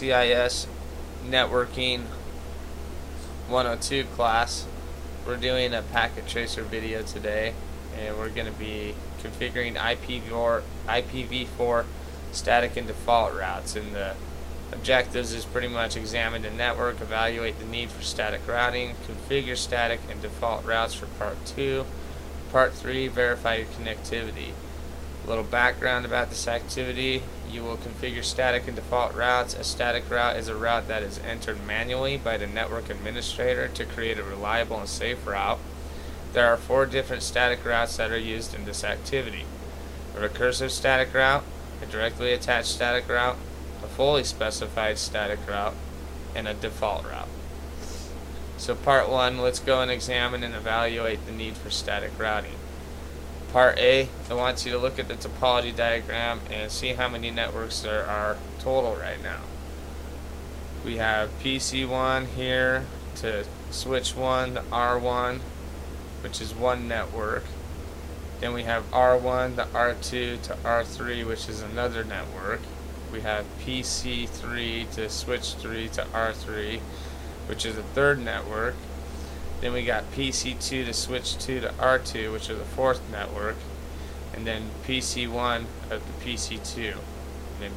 CIS Networking 102 class. We're doing a packet tracer video today, and we're going to be configuring IPv4 static and default routes. And the objectives is pretty much examine the network, evaluate the need for static routing, configure static and default routes for Part 2. Part 3, verify your connectivity. A little background about this activity: you will configure static and default routes. A static route is a route that is entered manually by the network administrator to create a reliable and safe route. There are 4 different static routes that are used in this activity: a recursive static route, a directly attached static route, a fully specified static route, and a default route. So Part 1, let's go and examine and evaluate the need for static routing. Part A, I want you to look at the topology diagram and see how many networks there are total right now. We have PC1 here to switch 1 to R1, which is one network. Then we have R1 to R2 to R3, which is another network. We have PC3 to switch 3 to R3, which is a third network. Then we got PC2 to switch 2 to R2, which is the fourth network. And then PC1 of the PC2. And then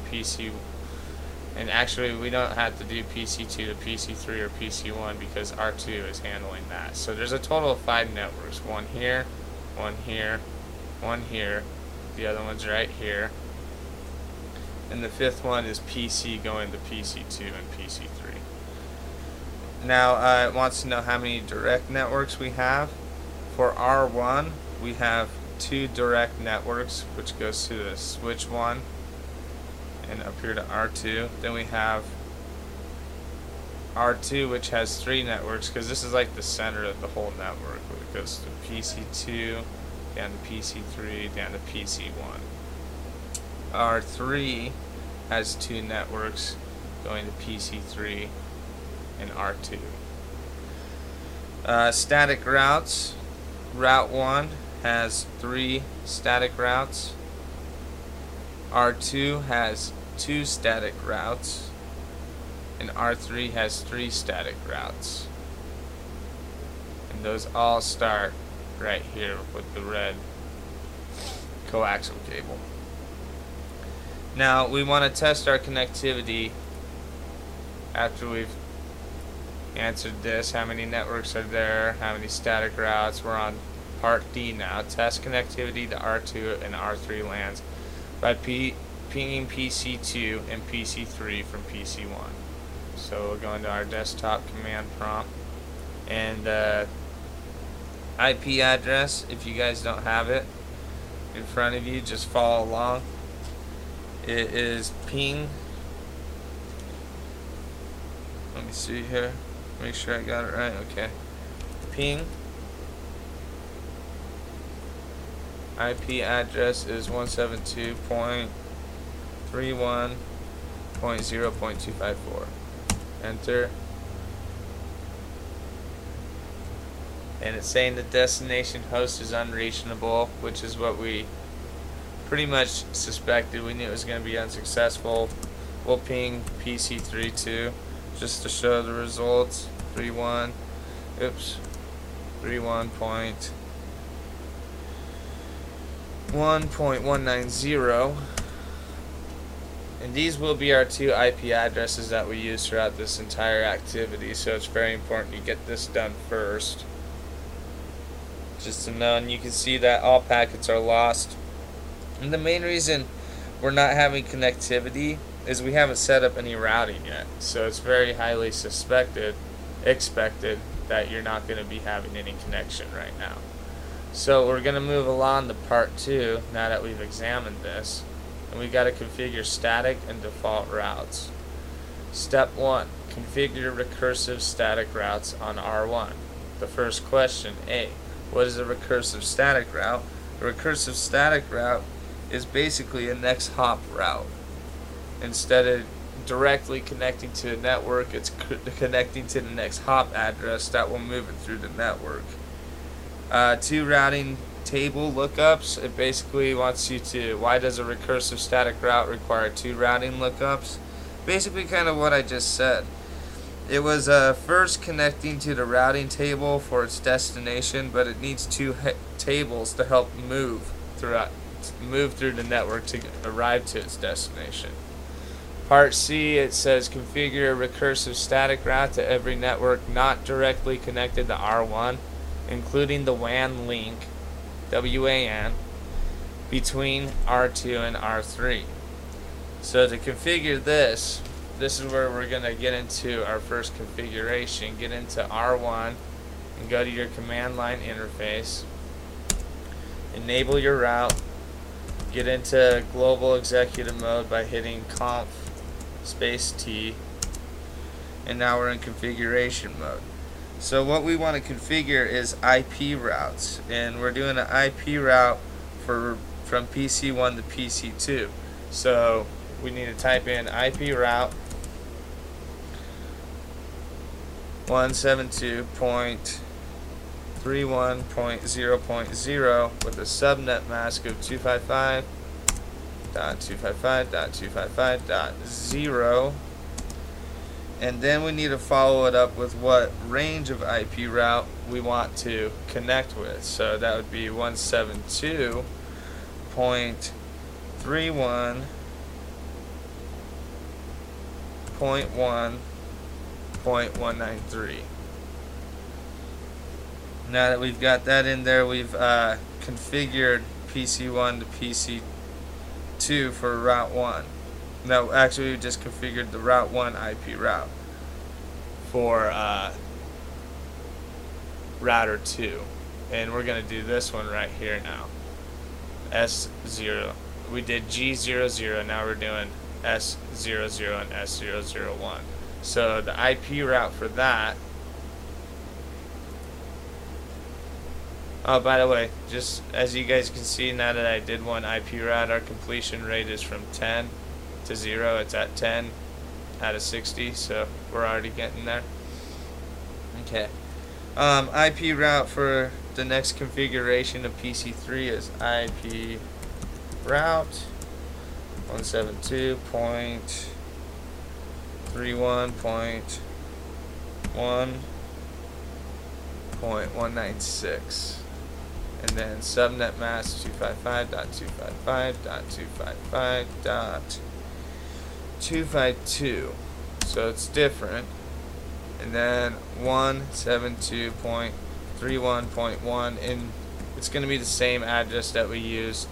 and actually we don't have to do PC2 to PC3 or PC1 because R2 is handling that. So there's a total of 5 networks. One here, one here, one here. The other one's right here. And the fifth one is PC going to PC2 and PC3. Now it wants to know how many direct networks we have. For R1, we have 2 direct networks, which goes to the switch 1 and up here to R2. Then we have R2, which has 3 networks, because this is like the center of the whole network. It goes to PC2, down to PC3, down to PC1. R3 has 2 networks going to PC3 and R2. Static routes. Route 1 has 3 static routes. R2 has 2 static routes. And R3 has 3 static routes. And those all start right here with the red coaxial cable. Now we want to test our connectivity after we've answered this. How many networks are there? How many static routes? We're on Part D now. Test connectivity to R2 and R3 LANs by pinging PC2 and PC3 from PC1. So we'll go into our desktop command prompt, and IP address, if you guys don't have it in front of you, just follow along. It is ping. Let me see here. Make sure I got it right. Okay. Ping. IP address is 172.31.0.254. Enter. And it's saying the destination host is unreachable, which is what we pretty much suspected. We knew it was going to be unsuccessful. We'll ping PC3 too, just to show the results. 31.190, and these will be our 2 IP addresses that we use throughout this entire activity, so it's very important you get this done first, just to know. And you can see that all packets are lost, and the main reason we're not having connectivity is we haven't set up any routing yet, so it's very highly expected that you're not going to be having any connection right now. So we're going to move along to Part 2 now that we've examined this, and we got to configure static and default routes. Step 1, configure recursive static routes on R1. The first question, A, what is a recursive static route? A recursive static route is basically a next hop route. Instead of directly connecting to a network, it's connecting to the next hop address that will move it through the network. 2 routing table lookups. It basically wants you to, why does a recursive static route require 2 routing lookups? basically kind of what I just said. It was first connecting to the routing table for its destination, but it needs two tables to help move through the network to arrive to its destination. Part C, it says configure a recursive static route to every network not directly connected to R1, including the WAN link, WAN, between R2 and R3. So to configure this is where we're going to get into our first configuration. Get into R1 and go to your command line interface. Enable your route. Get into global executive mode by hitting conf space T. And now we're in configuration mode. So what we want to configure is IP routes. And we're doing an IP route from PC1 to PC2. So we need to type in IP route 172.31.0.0 with a subnet mask of 255.255.255.0, and then we need to follow it up with what range of IP route we want to connect with. So that would be 172.31.1.193. Now that we've got that in there, we've configured PC1 to PC2 for Route 1. No, actually we just configured the Route 1 IP route for Router 2. And we're going to do this one right here now. S0. We did G00, now we're doing S00 and S001. So the IP route for that. Oh, by the way, just as you guys can see, now that I did one IP route, our completion rate is from 10 to 0. It's at 10 out of 60, so we're already getting there. Okay. IP route for the next configuration of PC3 is IP route 172.31.1.196. And then subnet mask 255.255.255.252. So it's different. And then 172.31.1, and it's going to be the same address that we used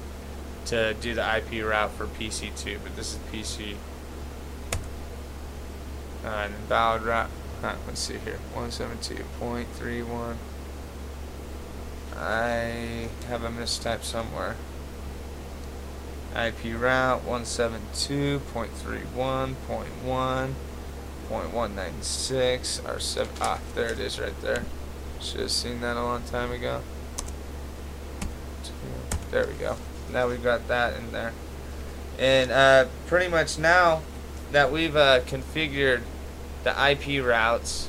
to do the IP route for PC2, but this is PC. And valid route. Let's see here. 172.31. I have a mistype somewhere. IP route 172.31.1.196. Our there it is right there. Should have seen that a long time ago. There we go. Now we've got that in there. And pretty much now that we've configured the IP routes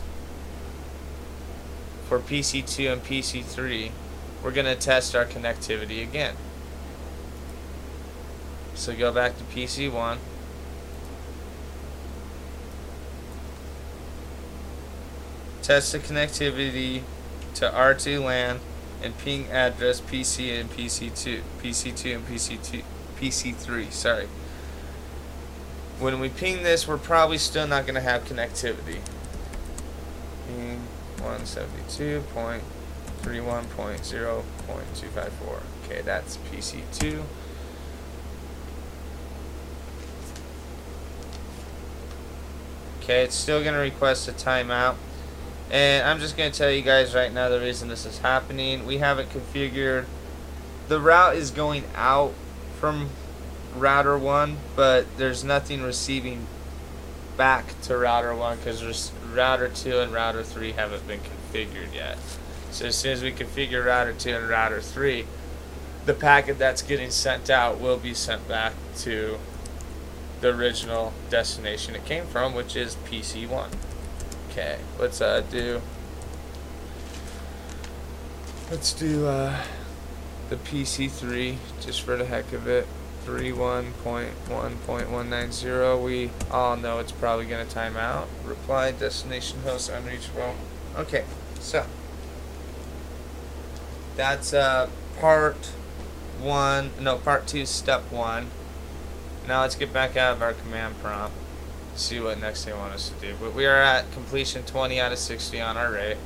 for PC2 and PC3, we're going to test our connectivity again. So go back to PC1. Test the connectivity to R2 LAN and ping address PC and PC2 and PC3. Sorry. When we ping this, we're probably still not going to have connectivity. Ping 172.31.0.254. Okay, that's PC2. Okay, it's still going to request a timeout. And I'm just going to tell you guys right now the reason this is happening. We haven't configured. The route is going out from router 1, but there's nothing receiving back to router 1 because router 2 and router 3 haven't been configured yet. So as soon as we configure router 2 and router 3, the packet that's getting sent out will be sent back to the original destination it came from, which is PC1. Okay, let's do the PC3 just for the heck of it. 31.1.190. We all know it's probably going to time out. Reply destination host unreachable. Okay, so that's part 2, step 1. Now let's get back out of our command prompt, see what next they want us to do. But we are at completion 20 out of 60 on our rate.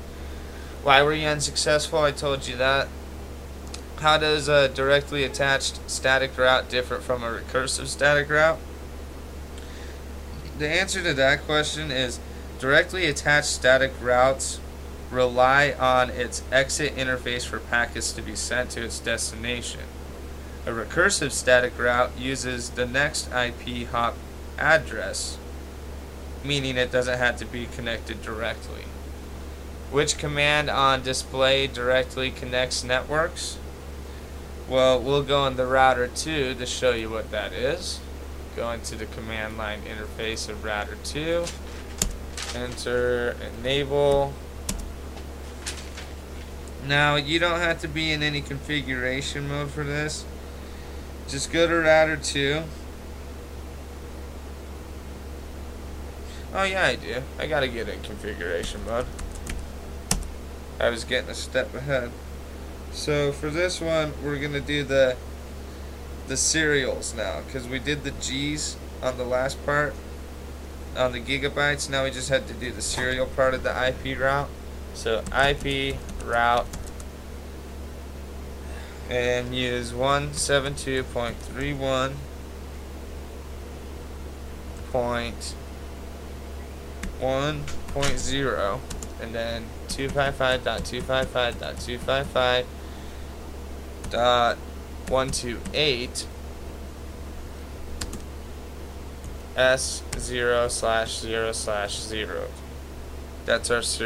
Why were you unsuccessful? I told you that. How does a directly attached static route differ from a recursive static route? The answer to that question is directly attached static routes rely on its exit interface for packets to be sent to its destination. A recursive static route uses the next IP hop address, meaning it doesn't have to be connected directly. Which command on display directly connects networks? Well, we'll go in the router 2 to show you what that is. Go into the command line interface of router 2. Enter enable. Now, you don't have to be in any configuration mode for this. Just go to router 2. Oh yeah, I do. I gotta get in configuration mode. I was getting a step ahead. So for this one, we're gonna do the serials now, because we did the G's on the last part, on the gigabytes. Now we just had to do the serial part of the IP route. So IP route, and use 172.31.1.0, and then 255.255.255.128 S0/0/0. That's our serial.